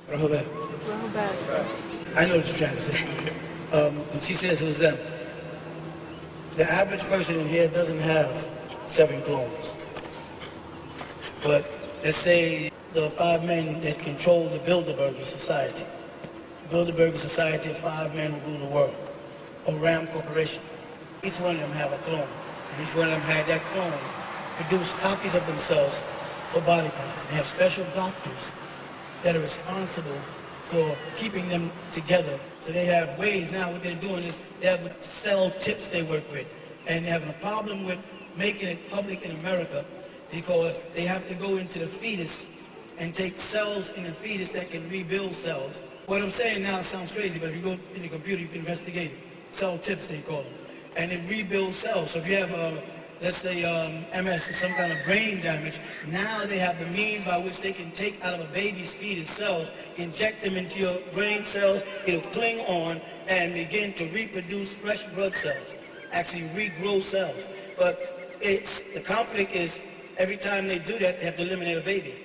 Rahobat. I know what you're trying to say. When she says who's them, the average person in here doesn't have 7 clones. But let's say the 5 men that control the Bilderberger Society. Bilderberger Society of 5 men who rule the world. Or Ram Corporation. Each one of them have a clone. And each one of them had that clone produce copies of themselves for body parts. They have special doctors that are responsible for keeping them together. So they have ways now. What they're doing is they have cell tips they work with. And they're having a problem with making it public in America because they have to go into the fetus and take cells in the fetus that can rebuild cells. What I'm saying now sounds crazy, but if you go in your computer, you can investigate it. Cell tips, they call them. And it rebuilds cells. So if you have, let's say, MS or some kind of brain damage, now they have the means by which they can take out of a baby's fetus cells, inject them into your brain cells, it'll cling on and begin to reproduce fresh blood cells, actually regrow cells. But the conflict is every time they do that, they have to eliminate a baby.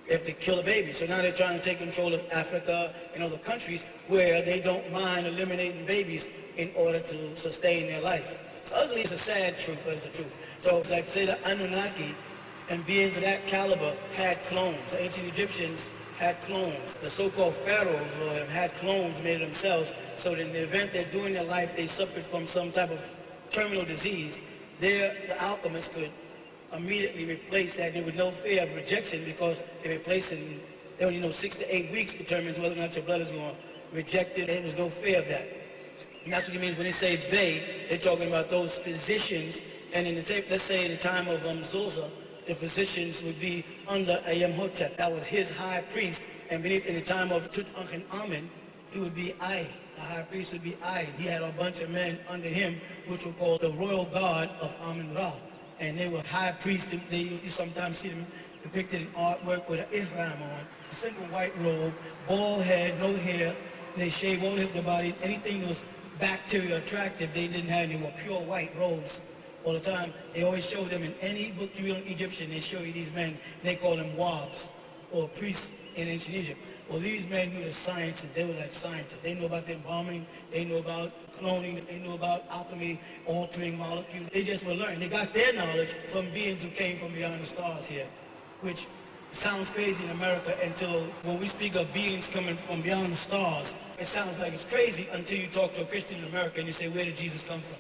They have to kill a baby. So now they're trying to take control of Africa and other countries where they don't mind eliminating babies in order to sustain their life. It's ugly, it's a sad truth, but it's the truth. So it's like, say the Anunnaki and beings of that caliber had clones. The ancient Egyptians had clones. The so-called pharaohs had clones made of themselves, so that in the event that during their life they suffered from some type of terminal disease, the alchemists could immediately replace that with no fear of rejection, because they replace it in, they only know 6 to 8 weeks determines whether or not your blood is going to reject it. There was no fear of that. And that's what it means when they say they're talking about those physicians. And in the let's say in the time of Zulza, the physicians would be under Ayamhotep. That was his high priest. And beneath, in the time of Tutankhamun, he would be I. The high priest would be I. He had a bunch of men under him, which were called the royal guard of Amun-Ra. And they were high priests. You sometimes see them depicted in artwork with an ihram on, a simple white robe, bald head, no hair. And they shave all of their body. Anything that was bacteria attractive, they didn't have any. They were pure white robes all the time. They always show them in any book you read on Egyptian, they show you these men, and they call them wabs, or priests in ancient Egypt. Well, these men knew the sciences. They were like scientists. They knew about the embalming. They knew about cloning. They knew about alchemy, altering molecules. They just were learning. They got their knowledge from beings who came from beyond the stars here, which sounds crazy in America until when we speak of beings coming from beyond the stars, it sounds like it's crazy until you talk to a Christian in America and you say, where did Jesus come from?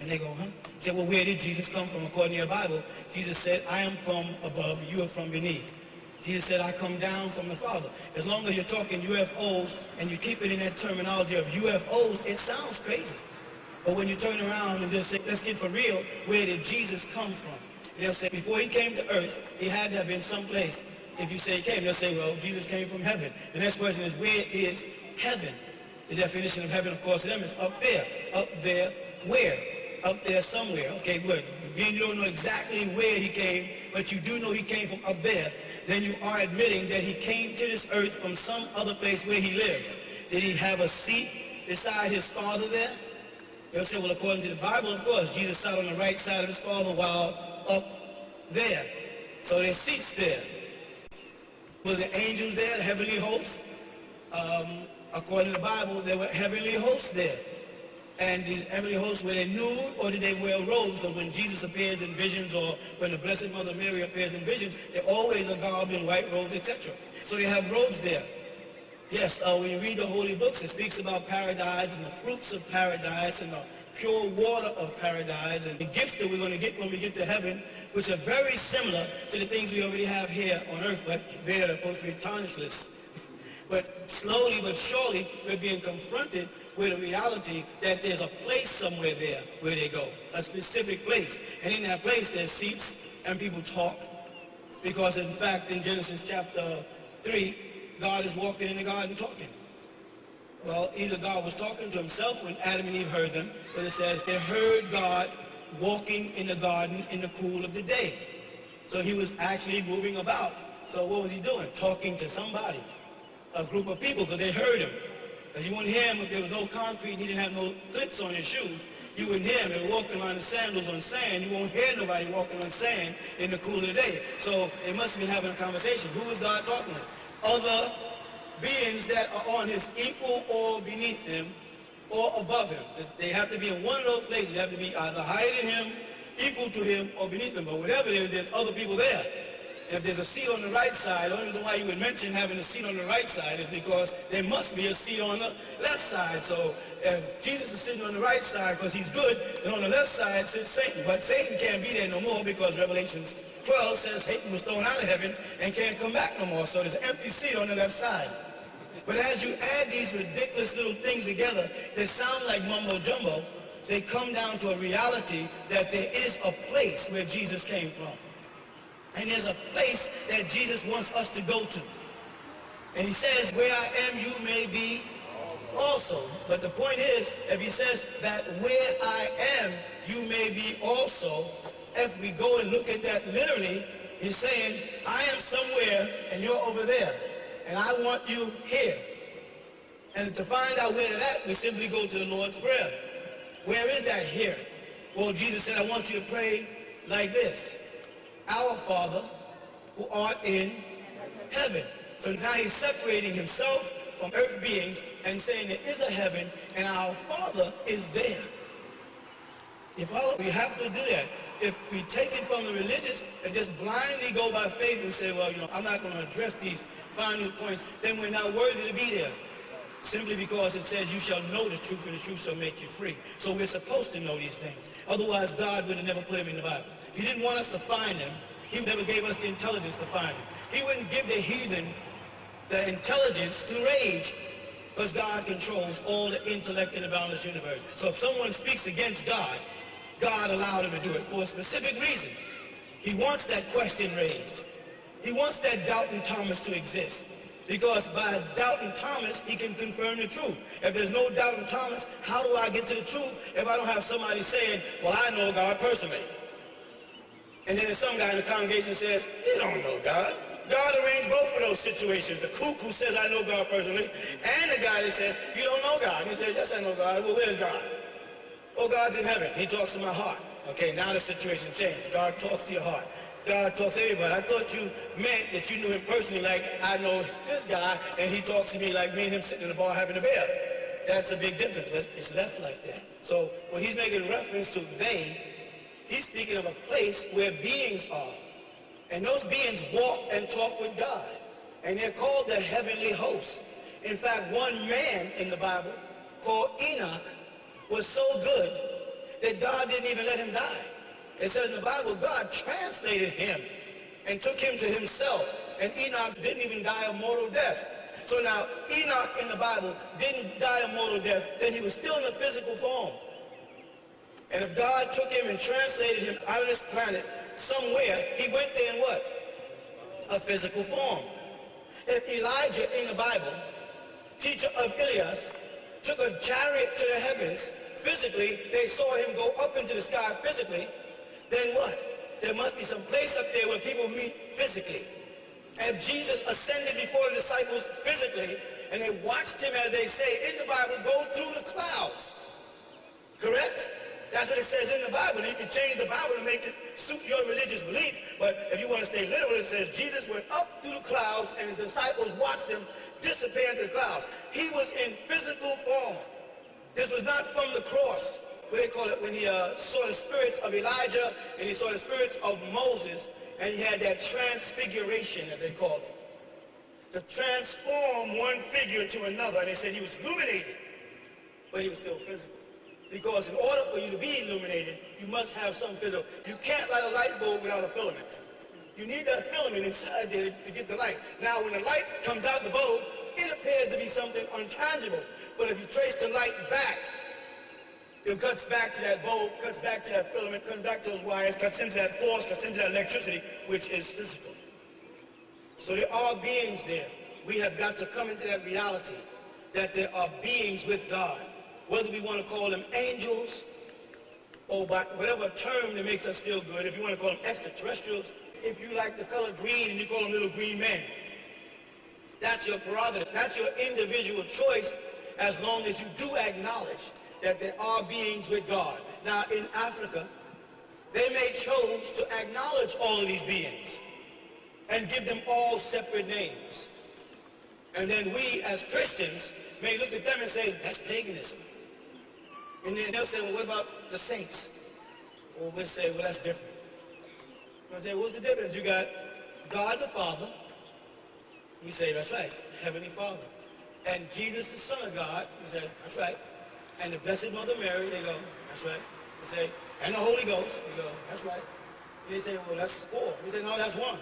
And they go, huh? You say, well, where did Jesus come from? According to your Bible, Jesus said, I am from above, you are from beneath. Jesus said, I come down from the Father. As long as you're talking UFOs and you keep it in that terminology of UFOs, it sounds crazy. But when you turn around and just say, let's get for real, where did Jesus come from? And they'll say, before he came to earth, he had to have been someplace. If you say he came, they'll say, well, Jesus came from heaven. The next question is, where is heaven? The definition of heaven, of course, to them is up there. Up there, where? Up there somewhere. Okay, good. Being you don't know exactly where he came, but you do know he came from up there, then you are admitting that he came to this earth from some other place where he lived. Did he have a seat beside his Father there? They'll say, well, according to the Bible, of course, Jesus sat on the right side of his Father while up there. So there's seats there. Was there angels there, the heavenly hosts? According to the Bible, there were heavenly hosts there. And these heavenly hosts, were they nude or did they wear robes? Because when Jesus appears in visions, or when the Blessed Mother Mary appears in visions, they always are garbed in white robes, etc. So they have robes there. Yes, when you read the holy books, it speaks about paradise and the fruits of paradise and the pure water of paradise and the gifts that we're going to get when we get to heaven, which are very similar to the things we already have here on earth, but they're supposed to be tarnishless. But slowly but surely, we're being confronted with a reality that there's a place somewhere there where they go, a specific place. And in that place, there's seats and people talk. Because in fact, in Genesis chapter 3, God is walking in the garden talking. Well, either God was talking to himself when Adam and Eve heard them, but it says they heard God walking in the garden in the cool of the day. So he was actually moving about. So what was he doing? Talking to somebody, a group of people, because they heard him. Because you wouldn't hear him if there was no concrete and he didn't have no clicks on his shoes. You wouldn't hear him. They were walking around in sandals on sand. You won't hear nobody walking on sand in the cool of the day. So they must have been having a conversation. Who was God talking to? Other beings that are on his equal or beneath him or above him. They have to be in one of those places. They have to be either higher than him, equal to him, or beneath him. But whatever it is, there's other people there. And if there's a seat on the right side, the only reason why you would mention having a seat on the right side is because there must be a seat on the left side. So if Jesus is sitting on the right side because he's good, then on the left side sits Satan. But Satan can't be there no more because Revelation 12 says Satan was thrown out of heaven and can't come back no more. So there's an empty seat on the left side. But as you add these ridiculous little things together, they sound like mumbo jumbo. They come down to a reality that there is a place where Jesus came from. And there's a place that Jesus wants us to go to. And he says, where I am, you may be also. But the point is, if he says that where I am, you may be also, if we go and look at that literally, he's saying, I am somewhere and you're over there. And I want you here. And to find out where that, we simply go to the Lord's Prayer. Where is that here? Well, Jesus said, I want you to pray like this. Our Father, who art in heaven. So now he's separating himself from earth beings and saying there is a heaven and our Father is there. We have to do that. If we take it from the religious and just blindly go by faith and say, well, I'm not going to address these final points, then we're not worthy to be there. Simply because it says you shall know the truth and the truth shall make you free. So we're supposed to know these things. Otherwise, God would have never put them in the Bible. If he didn't want us to find them, he never gave us the intelligence to find them. He wouldn't give the heathen the intelligence to rage because God controls all the intellect in the boundless universe. So if someone speaks against God, God allowed him to do it for a specific reason. He wants that question raised. He wants that doubting Thomas to exist. Because by doubting Thomas, he can confirm the truth. If there's no doubting Thomas, how do I get to the truth if I don't have somebody saying, well, I know God personally? And then there's some guy in the congregation says, you don't know God. God arranged both of those situations. The kook who says, I know God personally, and the guy that says, you don't know God. And he says, yes, I know God. Well, where's God? Oh, God's in heaven. He talks to my heart. Okay, now the situation changed. God talks to your heart. God talks to everybody. I thought you meant that you knew him personally like I know this guy, and he talks to me like me and him sitting in the bar having a beer. That's a big difference, but it's left like that. So when he's making reference to they, he's speaking of a place where beings are. And those beings walk and talk with God. And they're called the heavenly hosts. In fact, one man in the Bible called Enoch was so good that God didn't even let him die. It says in the Bible, God translated him and took him to himself. And Enoch didn't even die a mortal death. So now, Enoch in the Bible didn't die a mortal death, then he was still in a physical form. And if God took him and translated him out of this planet somewhere, he went there in what? A physical form. If Elijah in the Bible, teacher of Elias, took a chariot to the heavens physically, they saw him go up into the sky physically, then what? There must be some place up there where people meet physically. And if Jesus ascended before the disciples physically, and they watched him, as they say in the Bible, go through the clouds. Correct? That's what it says in the Bible. You can change the Bible to make it suit your religious belief, but if you want to stay literal, it says Jesus went up through the clouds and his disciples watched him disappear into the clouds. He was in physical form. This was not from the cross, what they call it, when he saw the spirits of Elijah and he saw the spirits of Moses, and he had that transfiguration, that they call it. To transform one figure to another, and they said he was illuminated, but he was still physical. Because in order for you to be illuminated, you must have some physical. You can't light a light bulb without a filament. You need that filament inside there to get the light. Now, when the light comes out the bulb, it appears to be something intangible. But if you trace the light back, it cuts back to that bulb, cuts back to that filament, cuts back to those wires, cuts into that force, cuts into that electricity, which is physical. So there are beings there. We have got to come into that reality that there are beings with God. Whether we want to call them angels or by whatever term that makes us feel good, if you want to call them extraterrestrials, if you like the color green and you call them little green men, that's your prerogative. That's your individual choice, as long as you do acknowledge that there are beings with God. Now in Africa, they may choose to acknowledge all of these beings and give them all separate names. And then we as Christians may look at them and say, that's paganism. And then they'll say, well, what about the saints? Or we'll say, well, that's different. I'll say, what's the difference? You got God the Father. We say, that's right, Heavenly Father. And Jesus, the Son of God, we say, that's right. And the Blessed Mother Mary, they go, that's right. We say, and the Holy Ghost, we go, that's right. And they say, well, that's 4. We say, no, that's 1.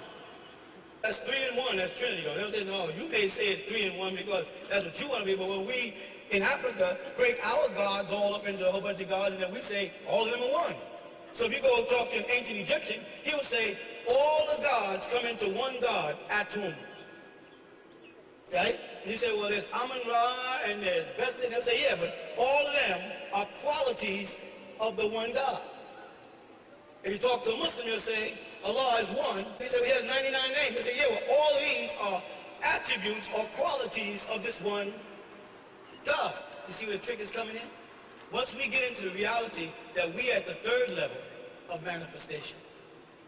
That's 3 in 1, that's Trinity. They'll say, no, you may say it's 3 in 1 because that's what you want to be, but when we in Africa break our gods all up into a whole bunch of gods, and then we say all of them are 1. So if you go talk to an ancient Egyptian, he will say all the gods come into one God, Atum. Right? And you say, well, there's Amun-Ra and there's Beth, and they'll say, yeah, but all of them are qualities of the one God. If you talk to a Muslim, he'll say, Allah is 1. He said, he has 99 names. He say, yeah, well, all of these are attributes or qualities of this one God. You see where the trick is coming in? Once we get into the reality that we are at the 3rd level of manifestation,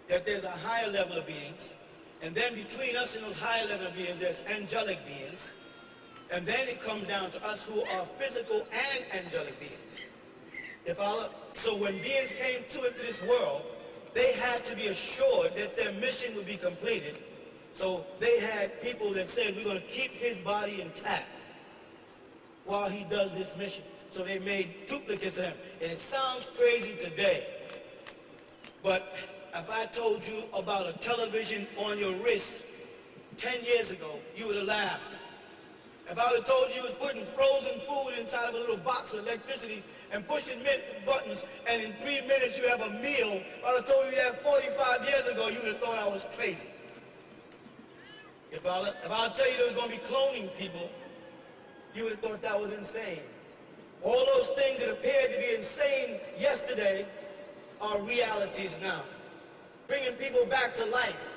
that there's a higher level of beings, and then between us and those higher level of beings, there's angelic beings, and then it comes down to us who are physical and angelic beings. So when beings came into this world, they had to be assured that their mission would be completed. So they had people that said, we're going to keep his body intact while he does this mission. So they made duplicates of him. And it sounds crazy today, but if I told you about a television on your wrist 10 years ago, you would have laughed. If I would have told you you was putting frozen food inside of a little box with electricity and pushing buttons, and in 3 minutes you have a meal, if I would have told you that 45 years ago, you would have thought I was crazy. If I would tell you there was going to be cloning people, you would have thought that was insane. All those things that appeared to be insane yesterday are realities now. Bringing people back to life.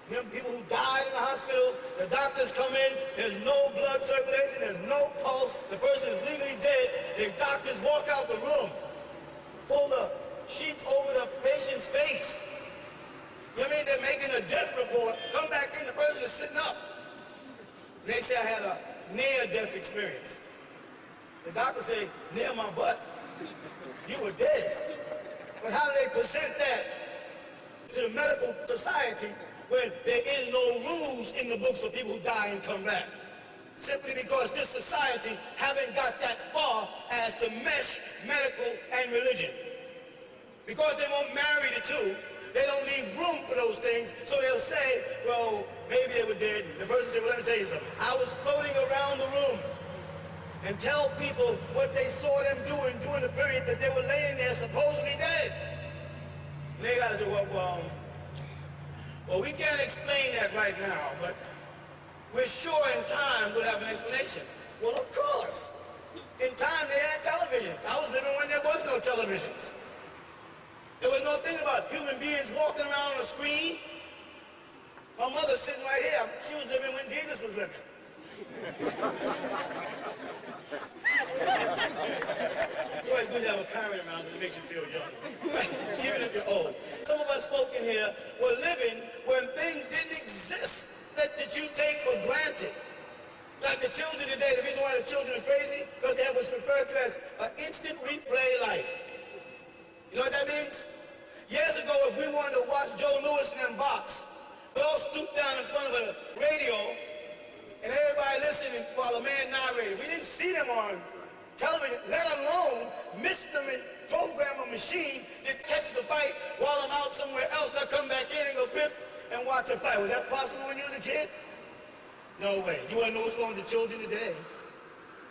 You know, people who died in the hospital, the doctors come in, there's no blood circulation, there's no pulse, the person is legally dead, the doctors walk out the room, pull the sheet over the patient's face. You know what I mean? They're making a death report, come back in, the person is sitting up. And they say, I had a near-death experience. The doctor say, near my butt, you were dead. But how do they present that to the medical society when there is no rules in the books of people who die and come back? Simply because this society haven't got that far as to mesh medical and religion. Because they won't marry the two, they don't leave room for those things, so they'll say, well, maybe they were dead. The person said, well, let me tell you something. I was floating around the room and tell people what they saw them doing during the period that they were laying there supposedly dead. And they gotta say, well, we can't explain that right now, but we're sure in time we'll have an explanation. Well, of course. In time they had televisions. I was living when there was no televisions. There was no thing about human beings walking around on a screen. My mother's sitting right here. She was living when Jesus was living. It's always good to have a parent around because it makes you feel young, even if you're old. Some of us folk in here were living when things didn't exist that you take for granted. Like the children today, the reason why the children are crazy, because they have what's referred to as an instant replay life. You know what that means? Years ago, if we wanted to watch Joe Louis and them box, we all stooped down in front of a radio and everybody listening while a man narrated. We didn't see them on television, let alone miss them and program a machine that catches the fight while I'm out somewhere else. They'll come back in and go pip and watch a fight. Was that possible when you was a kid? No way. You want to know what's wrong with the children today?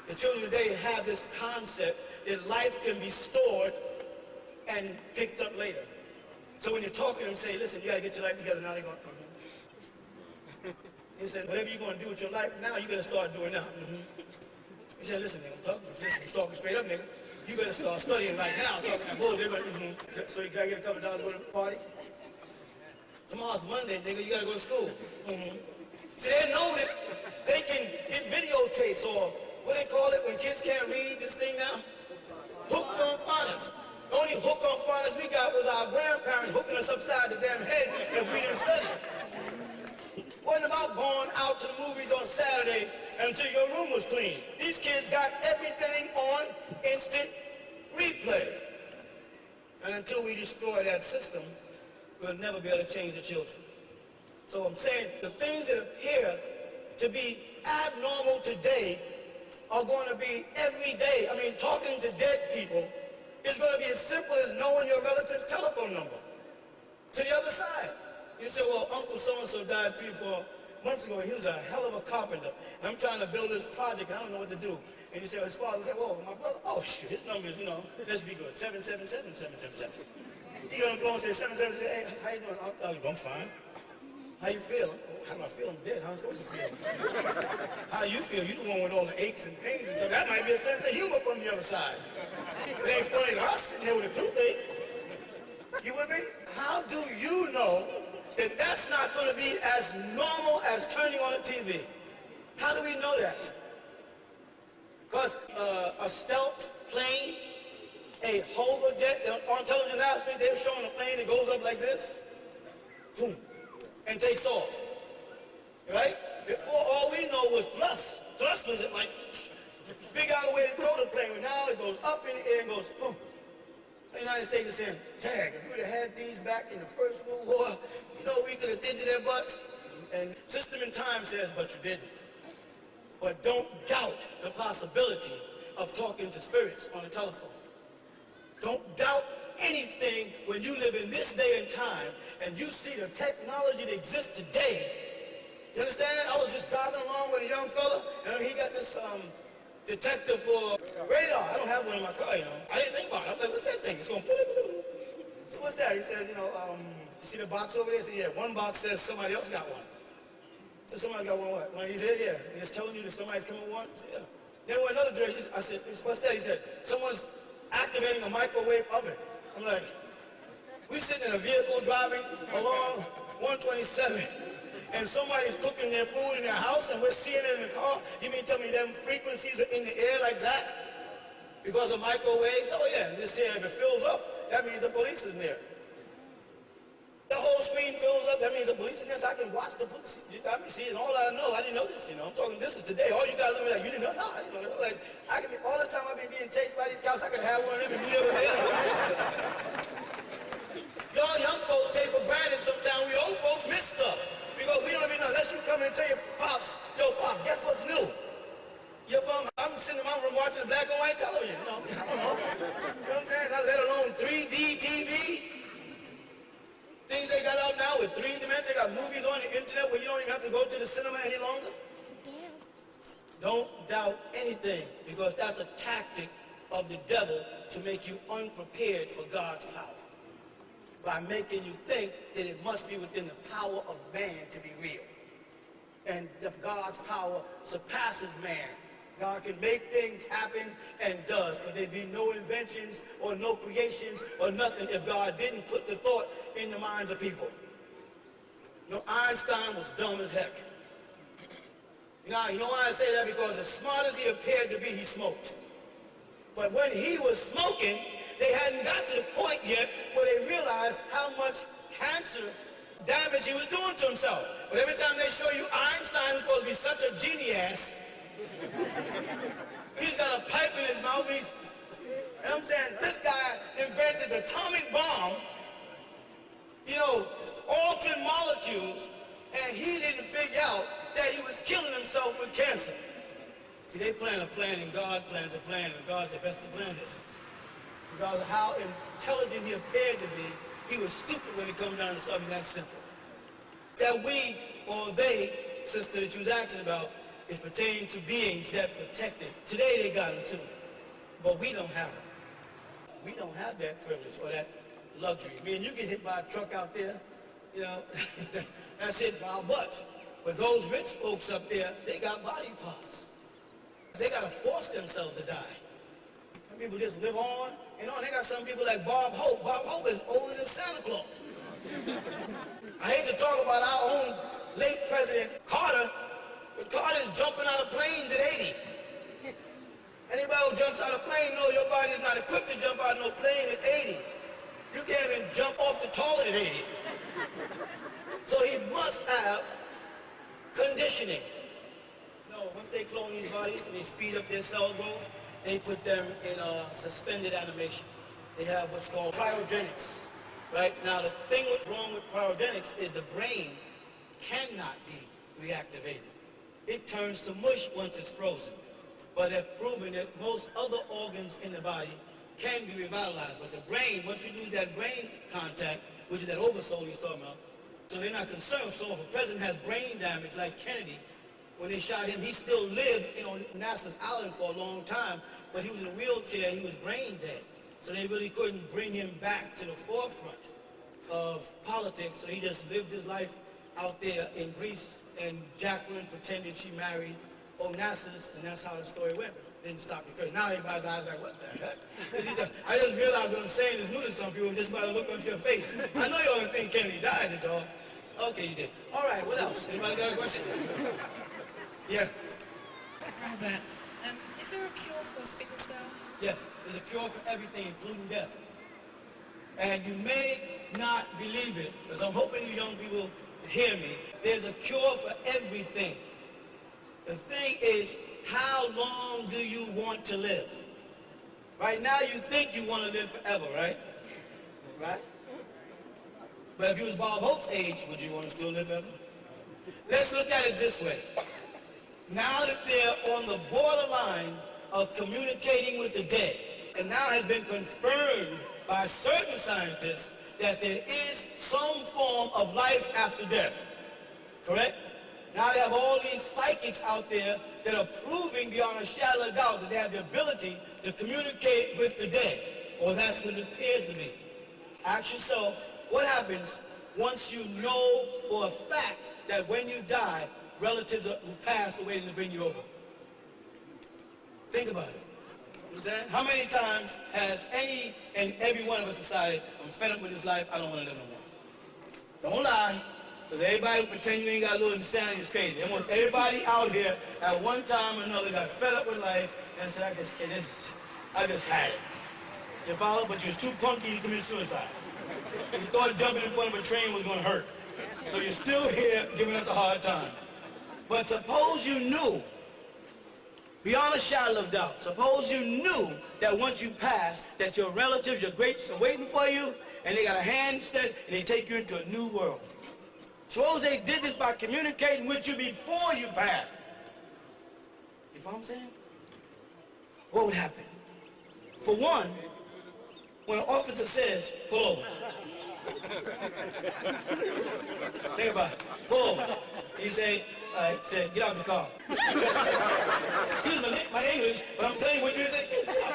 The children today have this concept that life can be stored and picked up later. So when you're talking to them, say, listen, you got to get your life together now. They're going, He said, whatever you're going to do with your life now, you better start doing now. He said, listen, nigga, I'm talking straight up, nigga. You better start studying right now. I'm talking that bullshit. So you got to get a couple $1 to the party? Tomorrow's Monday, nigga. You got to go to school. See, they know that they can get videotapes or what they call it when kids can't read this thing now? Hooked on phonics. The only hook on phonics we got was our grandparents hooking us upside the damn head if we didn't study. Wasn't about going out to the movies on Saturday until your room was clean. These kids got everything on instant replay. And until we destroy that system, we'll never be able to change the children. So I'm saying the things that appear to be abnormal today are going to be every day. I mean, talking to dead people is going to be as simple as knowing your relative's telephone number to the other side. You say, well, Uncle so-and-so died 3 or 4 months ago, and he was a hell of a carpenter, and I'm trying to build this project, and I don't know what to do. And you say, well, his father said, well, my brother, oh, shoot, his number is, let's be good, 777-777. He got on the phone and said, 777, hey, how you doing? I'm fine. How you feeling? How do I feel? I'm dead. How am I supposed to feel? How you feel? You the one with all the aches and pains and stuff. That might be a sense of humor from the other side. It ain't funny to us sitting here with a toothache. You with me? How do you know that that's not going to be as normal as turning on a TV? How do we know that? Because a stealth plane, a hover jet, on television last week they were showing a plane that goes up like this, boom, and takes off, right? Before, all we know was thrust. Thrust was it like big out way to throw the plane, but now it goes up in the air and goes boom. The United States is saying, dang, if we would have had these back in the First World War, we could have did to their butts. And system and time says, but you didn't. But don't doubt the possibility of talking to spirits on the telephone. Don't doubt anything when you live in this day and time and you see the technology that exists today. You understand? I was just driving along with a young fella, and he got this detector for radar. I don't have one in my car, I didn't think about it. I'm like, what's that thing? It's going to So what's that? He said, you see the box over there? I said, yeah, one box says somebody else got one. So somebody got one what? He said, yeah. And it's telling you that somebody's coming with one? I said, yeah. Then went another direction. I said, what's that? He said, someone's activating a microwave oven. I'm like, we sitting in a vehicle driving along 127. And somebody's cooking their food in their house and we're seeing it in the car. You mean tell me them frequencies are in the air like that? Because of microwaves? Oh yeah, and just saying if it fills up, that means the police is near. The whole screen fills up, that means the police is near, so I can watch the police. I mean, see, and all I know, I didn't know this, I'm talking, this is today. All you guys look like, you didn't know? No, I didn't know that. Like, I can be, all this time I've been being chased by these cops, I could have one of them and you never said Y'all young folks take for granted sometimes, we old folks miss stuff. Because we don't even know, unless you come in and tell your pops, yo, pops, guess what's new? You're from, I'm sitting in my room watching the black and white television. I don't know. You know what I'm saying? Not let alone 3D TV. Things they got out now with 3 dimensions. They got movies on the internet where you don't even have to go to the cinema any longer. Don't doubt anything, because that's a tactic of the devil to make you unprepared for God's power. By making you think that it must be within the power of man to be real. And that God's power surpasses man. God can make things happen and does, because there'd be no inventions or no creations or nothing if God didn't put the thought in the minds of people. Einstein was dumb as heck. You know why I say that? Because as smart as he appeared to be, he smoked. But when he was smoking, they hadn't got to the point yet where they realized how much cancer damage he was doing to himself. But every time they show you Einstein is supposed to be such a genius, he's got a pipe in his mouth, and I'm saying, this guy invented the atomic bomb, altering molecules, and he didn't figure out that he was killing himself with cancer. See, they plan a plan, and God plans a plan, and God's the best to plan this. Because of how intelligent he appeared to be, he was stupid when it comes down to something that simple. That we, or they, sister, that you was asking about, is pertaining to beings that protect it. Today they got them too, but we don't have them. We don't have that privilege or that luxury. I mean, you get hit by a truck out there, that's it for our butts. But those rich folks up there, they got body parts. They got to force themselves to die. Some people just live on, and they got some people like Bob Hope. Bob Hope is older than Santa Claus. I hate to talk about our own late President Carter, but Carter's jumping out of planes at 80. Anybody who jumps out of a plane knows your body is not equipped to jump out of no plane at 80. You can't even jump off the toilet at 80. So he must have Conditioning. No, once they clone these bodies and they speed up their cell growth, they put them in suspended animation. They have what's called cryogenics. Right? Now the thing wrong with cryogenics is the brain cannot be reactivated. It turns to mush once it's frozen. But they've proven that most other organs in the body can be revitalized. But the brain, once you lose that brain contact, which is that oversoul he's talking about, so they're not concerned. So if a president has brain damage like Kennedy, when they shot him, he still lived on NASA's island for a long time, but he was in a wheelchair, he was brain dead. So they really couldn't bring him back to the forefront of politics, so he just lived his life out there in Greece, and Jacqueline pretended she married Onassis, and that's how the story went. Didn't stop because now everybody's eyes like, what the heck? I just realized what I'm saying is new to some people just by the look on your face. I know y'all think Kennedy died at all. Okay, you did. All right, what else? Anybody got a question? Yes. Robert, is there a cure for sickle cell? Yes, there's a cure for everything, including death. And you may not believe it, because I'm hoping you young people hear me. There's a cure for everything. The thing is, how long do you want to live? Right now you think you want to live forever, right? Right? But if you was Bob Hope's age, would you want to still live forever? Let's look at it this way. Now that they're on the borderline of communicating with the dead, and now has been confirmed by certain scientists that there is some form of life after death. Correct? Now they have all these psychics out there that are proving beyond a shadow of doubt that they have the ability to communicate with the dead. Or that's what it appears to be. Ask yourself, what happens once you know for a fact that when you die, relatives who passed away to bring you over? Think about it. Understand? How many times has any and every one of us decided, I'm fed up with this life, I don't want to live no more? Don't lie. Because everybody who pretend you ain't got a little insanity is crazy. Almost everybody out here at one time or another got fed up with life and said, I just had it. You follow? But you was too punky to commit suicide. You thought jumping in front of a train was going to hurt. So you're still here giving us a hard time. But suppose you knew, beyond a shadow of doubt, suppose you knew that once you pass, that your relatives, your greats are waiting for you, and they got a hand stretched, and they take you into a new world. Suppose they did this by communicating with you before you passed. You follow what I'm saying? What would happen? For one, when an officer says, pull over. Think about it. Pull over. He say, get out of the car. Excuse my English, but I'm telling you what you say.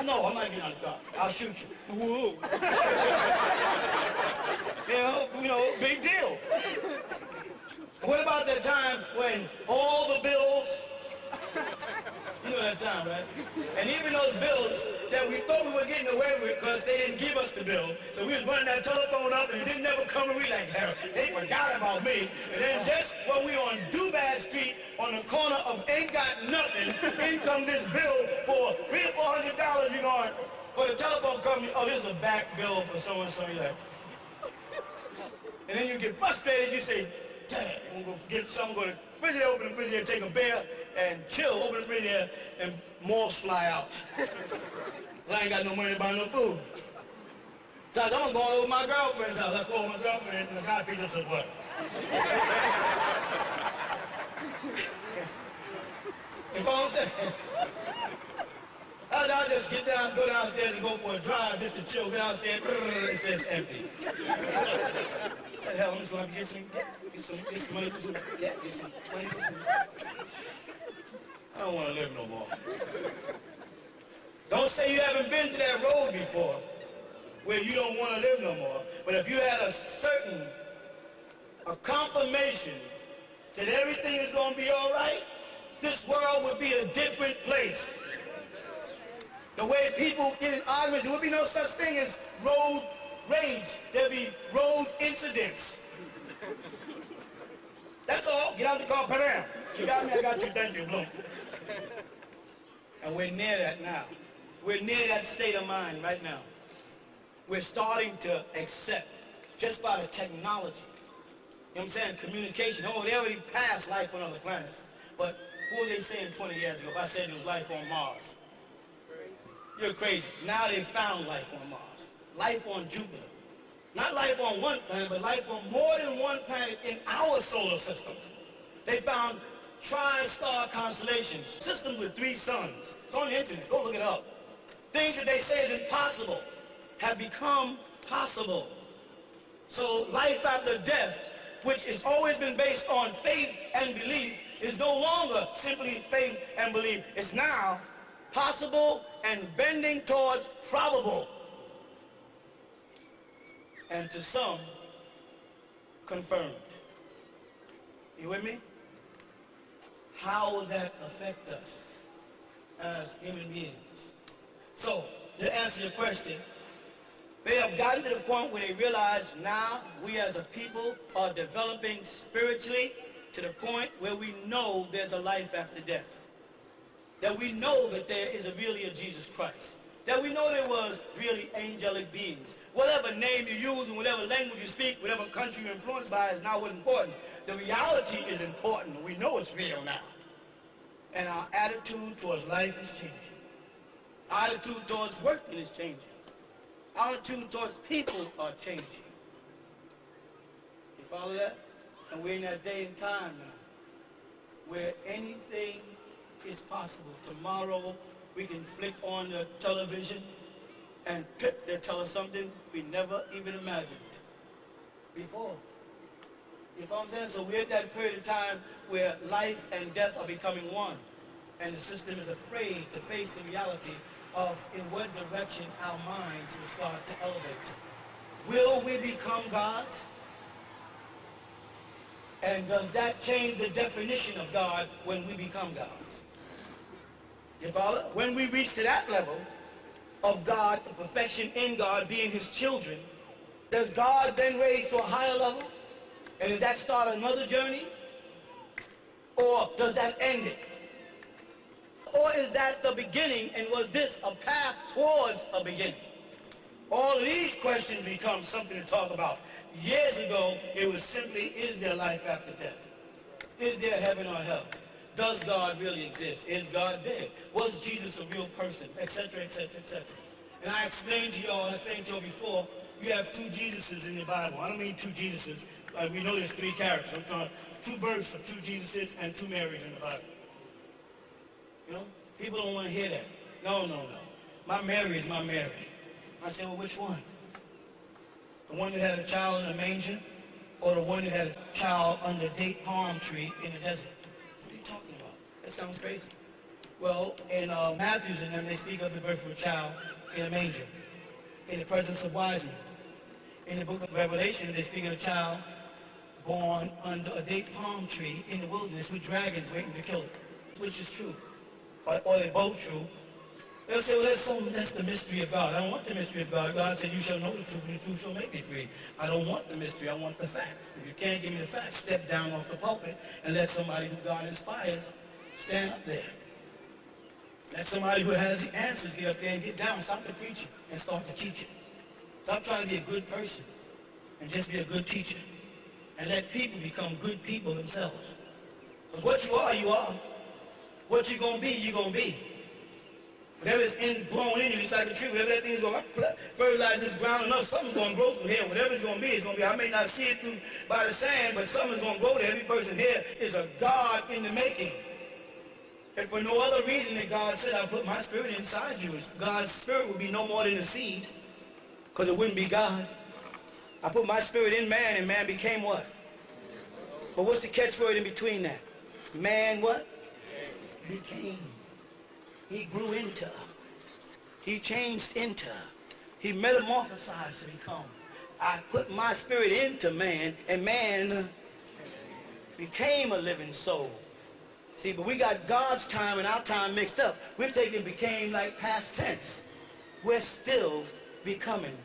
No, I'm not getting out of the car. I'll shoot you. Woo. You know, big deal. What about that time when all the bills, you know that time, right? And even those bills that we thought we were getting away with because they didn't give us the bill. So we was running that telephone up and it didn't never come and we like, they forgot about me. And then just when we on Dubad Street on the corner of Ain't Got Nothing, in come this bill for $300 or $400 we going for the telephone company. Oh, this is a back bill for so and so. You're like, and then you get frustrated, you say, I'm gonna go get something, go to the refrigerator, open the refrigerator, take a beer, and chill, open the refrigerator, and moths fly out. I ain't got no money to buy no food. So I'm gonna go over my girlfriend's house. I call my girlfriend, and the guy picks up some butt. You follow what I'm saying? I'll just get down, go downstairs and go for a drive just to chill. Get downstairs, it says empty. What the hell, I'm just gonna have to get some money for some, get some money for some. I don't wanna live no more. Don't say you haven't been to that road before, where you don't wanna live no more. But if you had a confirmation that everything is gonna be all right, this world would be a different place. The way people get in arguments, there would be no such thing as road rage. There'll be road incidents. That's all. Get out the car, bam. You got me, I got you, thank you, boom. And we're near that now. We're near that state of mind right now. We're starting to accept, just by the technology, You know what I'm saying? Communication. Oh, they already passed life on other planets. But what were they saying 20 years ago if I said there was life on Mars? You're crazy. Now they found life on Mars. Life on Jupiter. Not life on one planet, but life on more than one planet in our solar system. They found tri-star constellations, systems with 3 suns. It's on the internet. Go look it up. Things that they say is impossible have become possible. So life after death, which has always been based on faith and belief, is no longer simply faith and belief. It's now possible and bending towards probable. And to some, confirmed. You with me? How will that affect us as human beings? So, to answer your question, they have gotten to the point where they realize now we as a people are developing spiritually to the point where we know there's a life after death. That we know that there is really a Jesus Christ. That we know there was really angelic beings. Whatever name you use and whatever language you speak, whatever country you're influenced by is not what's important. The reality is important. We know it's real now. And our attitude towards life is changing. Our attitude towards working is changing. Our attitude towards people are changing. You follow that? And we're in that day and time now where anything is possible. Tomorrow we can flick on the television and they'll tell us something we never even imagined before. You follow what I'm saying? So we're at that period of time where life and death are becoming one. And the system is afraid to face the reality of in what direction our minds will start to elevate to. Will we become gods? And does that change the definition of God when we become gods? You follow? When we reach to that level of God, the perfection in God, being his children, does God then raise to a higher level? And does that start another journey? Or does that end it? Or is that the beginning, and was this a path towards a beginning? All of these questions become something to talk about. Years ago, it was simply, is there life after death? Is there heaven or hell? Does God really exist? Is God dead? Was Jesus a real person? Etc., etc., etc. And I explained to y'all, I explained to y'all before, you have 2 Jesuses in the Bible. I don't mean 2 Jesuses. We know there's 3 characters. I'm talking 2 births of 2 Jesuses and 2 Marys in the Bible. You know, people don't want to hear that. No. My Mary is my Mary. I say, well, which one? The one that had a child in a manger, or the one that had a child under a date palm tree in the desert? What are you talking about? That sounds crazy. Well, in Matthew's and them, they speak of the birth of a child in a manger, in the presence of wise men. In the book of Revelation, they speak of a child born under a date palm tree in the wilderness with dragons waiting to kill it. Which is true? Or they're both true. They'll say, well, that's the mystery of God. I don't want the mystery of God. God said, you shall know the truth, and the truth shall make me free. I don't want the mystery. I want the fact. If you can't give me the fact, step down off the pulpit and let somebody who God inspires stand up there. Let somebody who has the answers get up there and get down, stop the preaching, and start to teach it. Stop trying to be a good person and just be a good teacher. And let people become good people themselves. Because what you are, you are. What you're going to be, you're going to be. Whatever is grown in you, it's like a tree. Whatever that thing is going to fertilize this ground enough, something's going to grow through here. Whatever it's going to be, it's going to be. I may not see it through by the sand, but something's going to grow there. Every person here is a God in the making. And for no other reason than God said, I'll put my spirit inside you. God's spirit would be no more than a seed, because it wouldn't be God. I put my spirit in man, and man became what? But what's the catchword in between that? Man what? Became. He grew into. He changed into. He metamorphosized to become. I put my spirit into man, and man became a living soul. See, but we got God's time and our time mixed up. We're taking became like past tense. We're still becoming.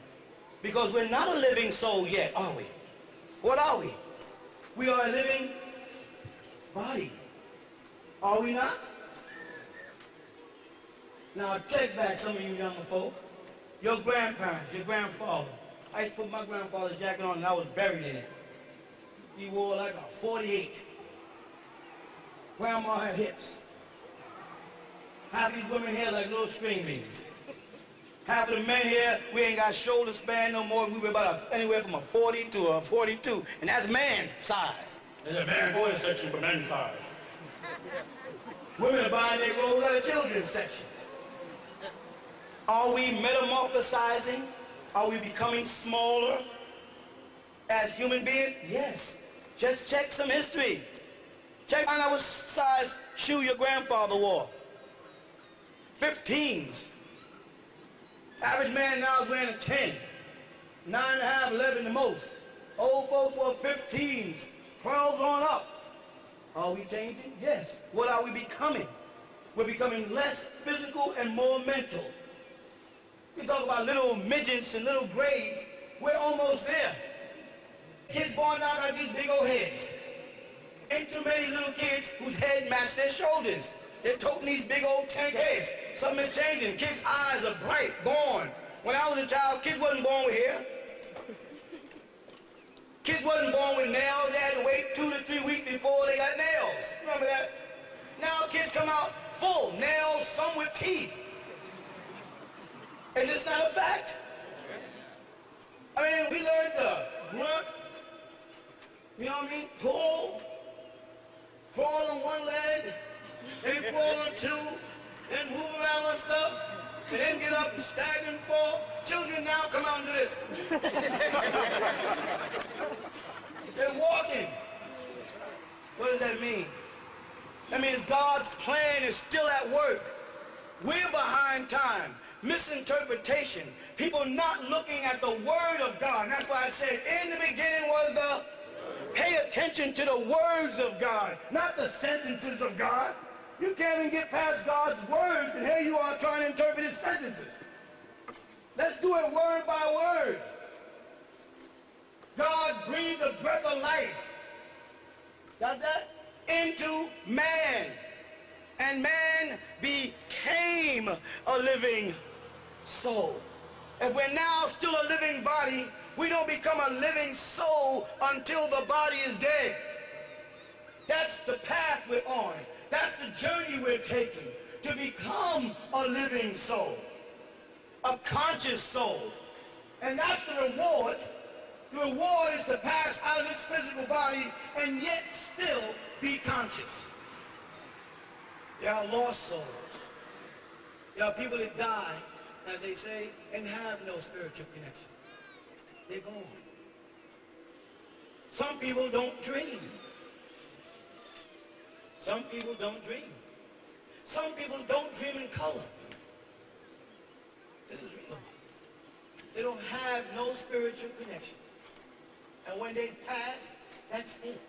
Because we're not a living soul yet, are we? What are we? We are a living body. Are we not? Now check back, some of you younger folk. Your grandparents, your grandfather. I used to put my grandfather's jacket on and I was buried in it. he wore like a 48. Grandma had hips. Half these women here like little string beans. Half of the men here, we ain't got shoulder span no more. We were about anywhere from a 40 to a 42. And that's man size. There's a man boy section for men size. Women are buying their clothes out of children's sections. Are we metamorphosizing? Are we becoming smaller as human beings? Yes. Just check some history. Check out what size shoe your grandfather wore. 15s. Average man now is wearing a 10. 9.5, 11 the most. Old folks wore 15s. 12 on up. Are we changing? Yes. What are we becoming? We're becoming less physical and more mental. We talk about little midgets and little grays. We're almost there. Kids born out got these big old heads. Ain't too many little kids whose head match their shoulders. They're toting these big old tank heads. Something is changing. Kids' eyes are bright, born. When I was a child, kids wasn't born with hair. Kids wasn't born with nails. They had to wait 2 to 3 weeks before they got nails. Remember that? Now kids come out full, nails, some with teeth. Is this not a fact? I mean, we learned to grunt, you know what I mean? Pull, crawl on one leg, then crawl on two, then move around on stuff, and then get up and stagger and fall. Children now come out and do this. They're walking. What does that mean? That means God's plan is still at work. We're behind time. Misinterpretation. People not looking at the Word of God. And that's why I said, in the beginning was the... Pay attention to the words of God, not the sentences of God. You can't even get past God's words, and here you are trying to interpret his sentences. Let's do it word by word. God breathed the breath of life. Got that? Into man. And man became a living soul. If we're now still a living body, we don't become a living soul until the body is dead. That's the path we're on. That's the journey we're taking, to become a living soul, a conscious soul. And that's the reward. The reward is to pass out of this physical body and yet still be conscious. There are lost souls. There are people that die, as they say, and have no spiritual connection. They're gone. Some people don't dream. Some people don't dream. Some people don't dream in color. This is real. They don't have no spiritual connection. And when they pass, that's it.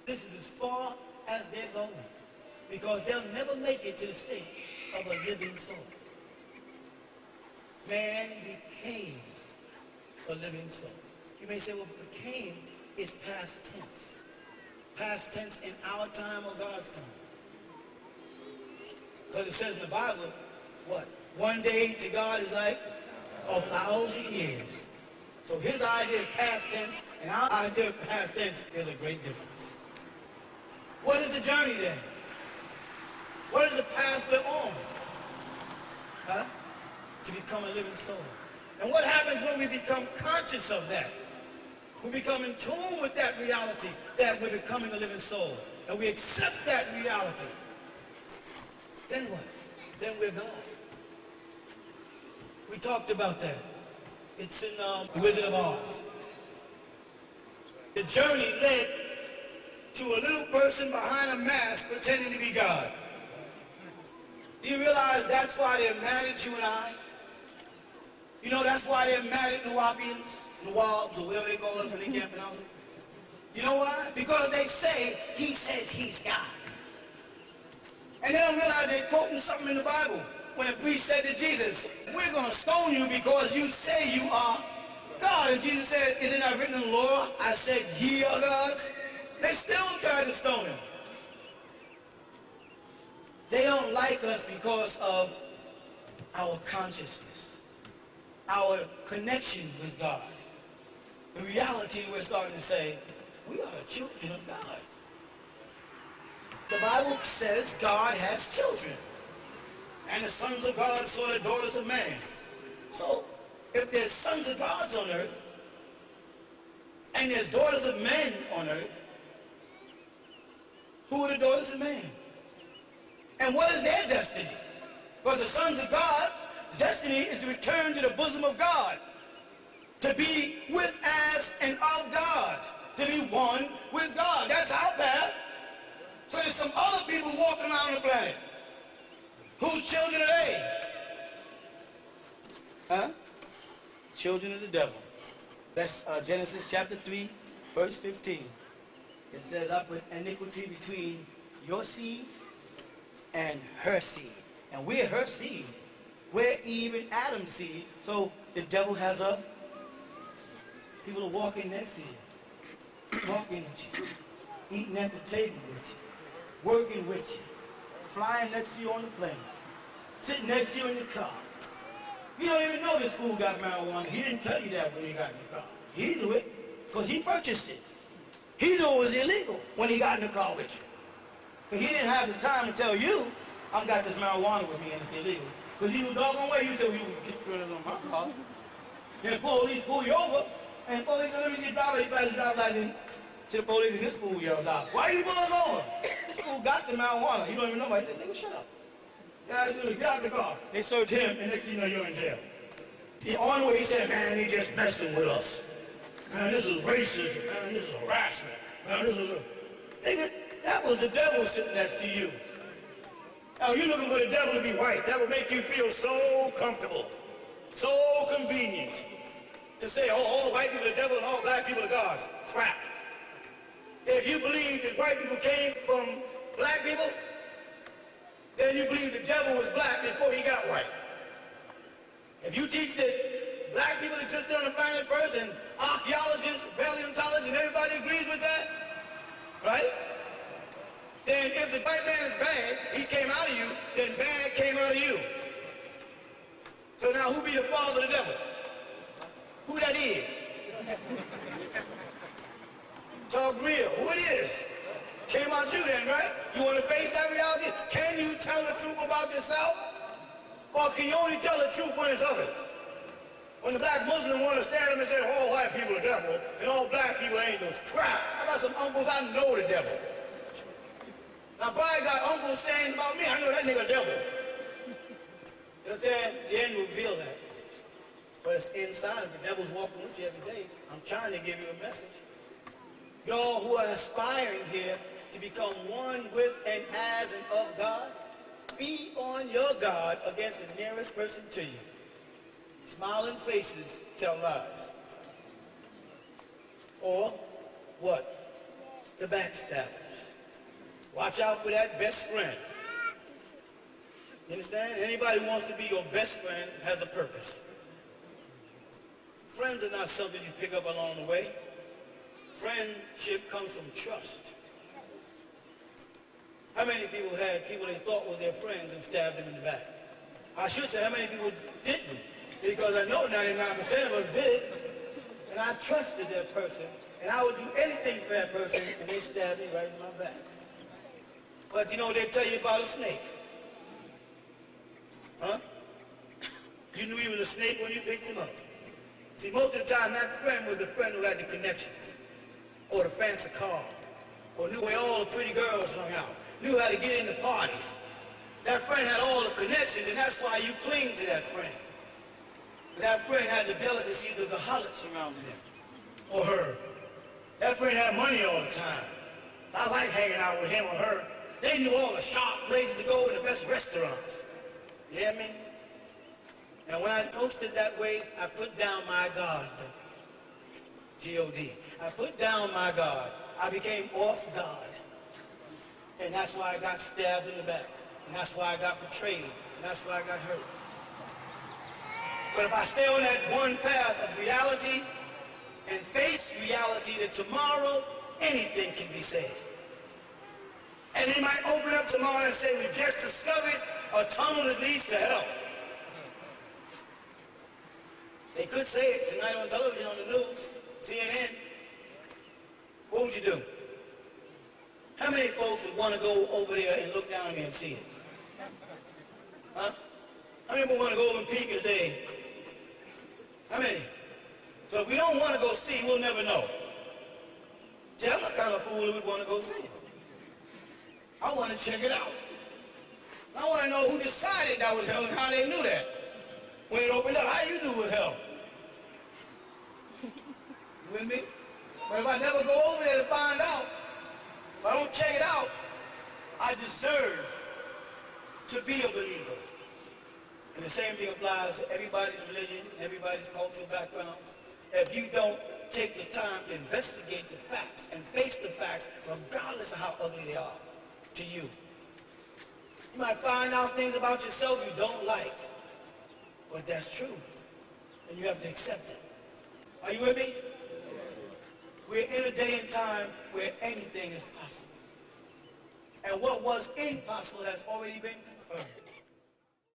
This is as far as they're going. Because they'll never make it to the state of a living soul. Man became a living soul. You may say, well, became is past tense. Past tense in our time or God's time. Because it says in the Bible, what? One day to God is like 1,000 years. So his idea of past tense and our idea of past tense is a great difference. What is the journey then? What is the path we're on? Huh? To become a living soul. And what happens when we become conscious of that? We become in tune with that reality that we're becoming a living soul. And we accept that reality. Then what? Then we're God. We talked about that. It's in The Wizard of Oz. The journey led to a little person behind a mask pretending to be God. Do you realize that's why they're mad at you and I? You know, that's why they're mad at Nuwapians, Nuwabs, or whatever they call us when they can't pronounce it. You know why? Because they say, he says he's God. And they don't realize they're quoting something in the Bible. When the priest said to Jesus, we're going to stone you because you say you are God. And Jesus said, is it not written in the law? I said, ye are gods. They still tried to stone him. They don't like us because of our consciousness, our connection with God. The reality we're starting to say, We are the children of God. The Bible says God has children. And the sons of God saw the daughters of man. So, if there's sons of gods on earth, and there's daughters of men on earth, who are the daughters of man? And what is their destiny? Because the sons of God's destiny is to return to the bosom of God, to be with, as, and of God, to be one with God. That's our path. So there's some other people walking around the planet. Whose children are they? Huh? Children of the devil. That's Genesis chapter 3, verse 15. It says, I put iniquity between your seed and her seed. And we're her seed. We're even Adam's seed. So the devil has a people are walking next to you, talking with you, eating at the table with you, working with you, flying next to you on the plane, sitting next to you in the car. You don't even know this fool got marijuana. He didn't tell you that when he got in the car. He knew it because he purchased it. He knew it was illegal when he got in the car with you. But he didn't have the time to tell you, I've got this marijuana with me and it's illegal. Because he knew doggone way you said, well, you get rid of it on my car. Then the police pull you over, and the police said, let me see your driver's license. To the police, and this fool yells out, why you pull us over? This fool got the marijuana. You don't even know why. He said, nigga, shut up. Guys, get out the car. They served him, and next thing you know, you're in jail. The only way he said, man, he just messing with us. Man, this is racism. Man, this is harassment. Man, this is a... Nigga, that was the devil sitting next to you. Now, you're looking for the devil to be white. That would make you feel so comfortable, so convenient to say, oh, all white people are the devil and all black people are gods. Crap. If you believe that white people came from black people, then you believe the devil was black before he got white. If you teach that black people existed on the planet first, and archaeologists, paleontologists, and everybody agrees with that, right? Then if the white man is bad, he came out of you, then bad came out of you. So now who be the father of the devil? Who that is? Talk real. Who it is? Came out you then, right? You want to face that reality? Can you tell the truth about yourself? Or can you only tell the truth when it's others? When the black Muslim want to stand up and say, all white people are devil, and all black people are angels. Crap. I got some uncles, I know the devil. Now, probably got uncles saying about me, I know that nigga devil. You understand? The end will reveal that. But it's inside. The devil's walking with you every day. I'm trying to give you a message. Y'all who are aspiring here to become one with and as and of God, be on your guard against the nearest person to you. Smiling faces tell lies. Or what? The backstabbers. Watch out for that best friend. You understand? Anybody who wants to be your best friend has a purpose. Friends are not something you pick up along the way. Friendship comes from trust. How many people had people they thought were their friends and stabbed them in the back? I should say how many people didn't, because I know 99% of us did, and I trusted that person, and I would do anything for that person, and they stabbed me right in my back. But you know, they tell you about a snake. Huh? You knew he was a snake when you picked him up. See, most of the time, that friend was the friend who had the connections, or the fancy car, or knew where all the pretty girls hung out, knew how to get into parties. That friend had all the connections, and that's why you cling to that friend. That friend had the delicacies of the harlot surrounding him, or her. That friend had money all the time. I like hanging out with him or her. They knew all the sharp places to go and the best restaurants. You hear me? And when I posted that way, I put down my God. G-O-D. I put down my God. I became off God. And that's why I got stabbed in the back. And that's why I got betrayed. And that's why I got hurt. But if I stay on that one path of reality and face reality that tomorrow anything can be said. And they might open up tomorrow and say, we just discovered a tunnel that leads to hell. They could say it tonight on television, on the news, CNN. But what would you do? How many folks would want to go over there and look down there and see it? Huh? How many people want to go over and peek and say, how many? So if we don't want to go see, we'll never know. See, I'm the kind of fool who would want to go see it. I want to check it out. I want to know who decided that was hell and how they knew that. When it opened up, how you knew it was hell? You with me? But if I never go over there to find out, if I don't check it out, I deserve to be a believer. And the same thing applies to everybody's religion, everybody's cultural backgrounds. If you don't take the time to investigate the facts and face the facts, regardless of how ugly they are to you, you might find out things about yourself you don't like, but that's true, and you have to accept it. Are you with me? We're in a day and time where anything is possible. And what was impossible has already been confirmed.